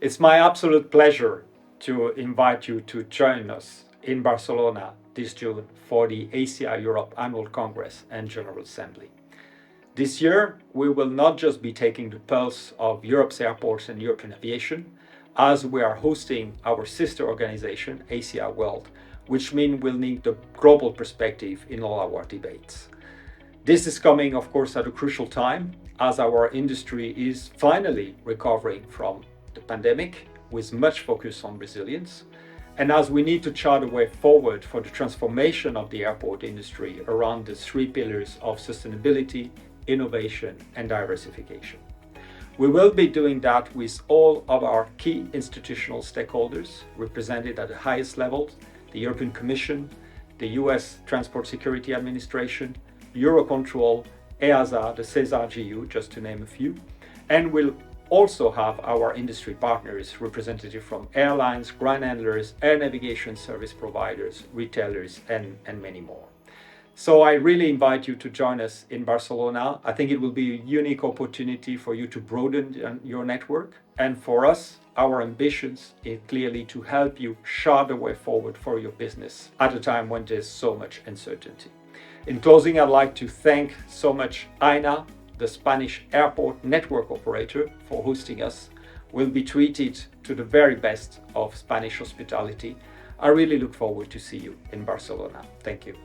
It's my absolute pleasure to invite you to join us in Barcelona this June for the ACI Europe Annual Congress and General Assembly. This year, we will not just be taking the pulse of Europe's airports and European aviation, as we are hosting our sister organization, ACI World, which means we'll need the global perspective in all our debates. This is coming, of course, at a crucial time, as our industry is finally recovering from the pandemic with much focus on resilience, and as we need to chart a way forward for the transformation of the airport industry around the three pillars of sustainability, innovation, and diversification. We will be doing that with all of our key institutional stakeholders represented at the highest levels, the European Commission, the US Transport Security Administration, Eurocontrol, EASA, the CESAR-GU, just to name a few, and we'll also have our industry partners, representatives from airlines, ground handlers, air navigation service providers, retailers, and many more. So I really invite you to join us in Barcelona. I think it will be a unique opportunity for you to broaden your network. And for us, our ambitions is clearly to help you chart the way forward for your business at a time when there's so much uncertainty. In closing, I'd like to thank so much AENA, the Spanish airport network operator, for hosting us. We'll be treated to the very best of Spanish hospitality. I really look forward to see you in Barcelona. Thank you.